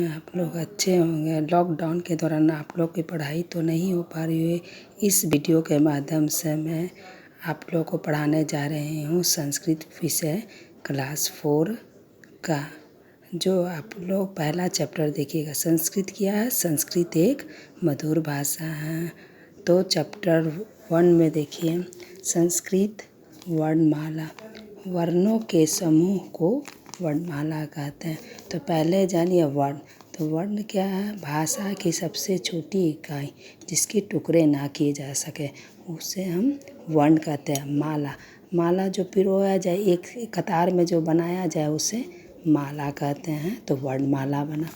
आप लोग अच्छे होंगे। लॉकडाउन के दौरान आप लोग की पढ़ाई तो नहीं हो पा रही है। इस वीडियो के माध्यम से मैं आप लोग को पढ़ाने जा रही हूँ संस्कृत विषय क्लास 4 का। जो आप लोग पहला चैप्टर देखिएगा। संस्कृत क्या है? संस्कृत एक मधुर भाषा है। तो चैप्टर 1 में देखिए, संस्कृत वर्णमाला। वर्णों के समूह को वर्णमाला कहते हैं। तो पहले जानिए वर्ण। तो वर्ण क्या है? भाषा की सबसे छोटी इकाई जिसके टुकड़े ना किए जा सके उसे हम वर्ण कहते हैं। माला, माला जो पिरोया जाए एक कतार में जो बनाया जाए उसे माला कहते हैं। तो वर्णमाला बना।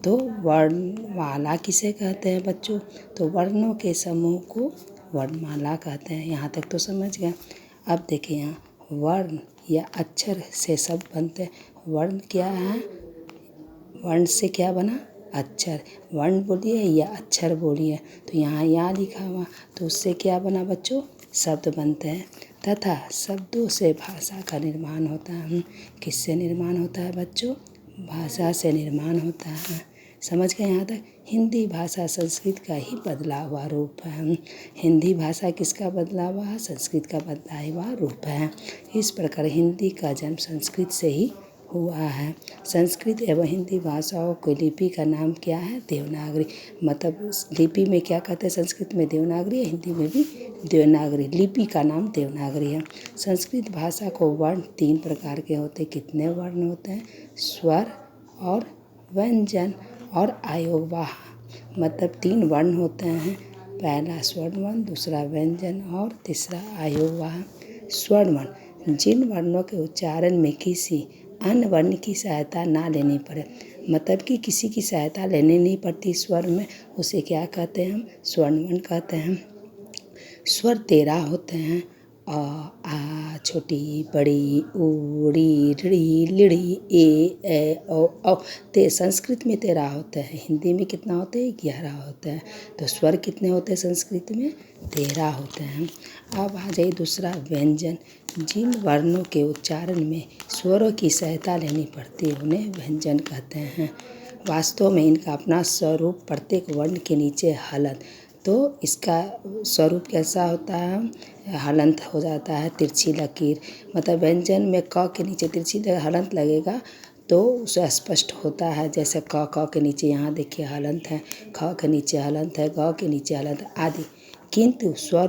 तो वर्णमाला किसे कहते हैं बच्चों? तो वर्णों के समूह को वर्णमाला कहते हैं। यहाँ तक तो समझ गए। अब देखिए यहाँ वर्ण या अक्षर से शब्द बनते हैं। वर्ण क्या है? वर्ण से क्या बना? अक्षर। वर्ण बोलिए या अक्षर बोलिए। तो यहाँ लिखा हुआ, तो उससे क्या बना बच्चों? शब्द बनते हैं। तथा शब्दों से भाषा का निर्माण होता है। किससे निर्माण होता है बच्चों? भाषा से निर्माण होता है। समझ गए यहाँ तक? हिंदी भाषा संस्कृत का ही बदला हुआ रूप है। हिंदी भाषा किसका बदला हुआ है? संस्कृत का बदला हुआ रूप है। इस प्रकार हिंदी का जन्म संस्कृत से ही हुआ है। संस्कृत एवं हिंदी भाषाओं की लिपि का नाम क्या है? देवनागरी। मतलब लिपि में क्या कहते हैं? संस्कृत में देवनागरी है, हिंदी में भी देवनागरी। लिपि का नाम देवनागरी है। संस्कृत भाषा को वर्ण 3 प्रकार के होते हैं। कितने वर्ण होते हैं? स्वर और व्यंजन और आयोगवाह। मतलब 3 वर्ण होते हैं। पहला स्वर्ण वर्ण, दूसरा व्यंजन और तीसरा आयोगवाह। स्वर्ण वर्ण जिन वर्णों के उच्चारण में किसी अन्य वर्ण की सहायता ना लेनी पड़े, मतलब कि किसी की सहायता लेनी नहीं पड़ती स्वर में, उसे क्या कहते हैं? हम स्वर्ण वर्ण कहते हैं। स्वर 13 होते हैं। अ, आ, छोटी, बड़ी, ऊ, री, ऋ, लिड़ी, ए, औ। ते संस्कृत में 13 होते हैं। हिंदी में कितना होते हैं? 11 होते हैं। तो स्वर कितने होते हैं संस्कृत में? 13 होते हैं। अब आ जाइए दूसरा व्यंजन। जिन वर्णों के उच्चारण में स्वरों की सहायता लेनी पड़ती है उन्हें व्यंजन कहते हैं। वास्तव में इनका अपना स्वरूप प्रत्येक वर्ण के नीचे हलंत। तो इसका स्वरूप कैसा होता है? हलंत हो जाता है, तिरछी लकीर। मतलब व्यंजन में क के नीचे तिरछी हलंत लगेगा तो उसे स्पष्ट होता है। जैसे क के नीचे यहाँ देखिए हलंत है, ख के नीचे हलंत है, ग के नीचे हलंत आदि। किंतु स्वर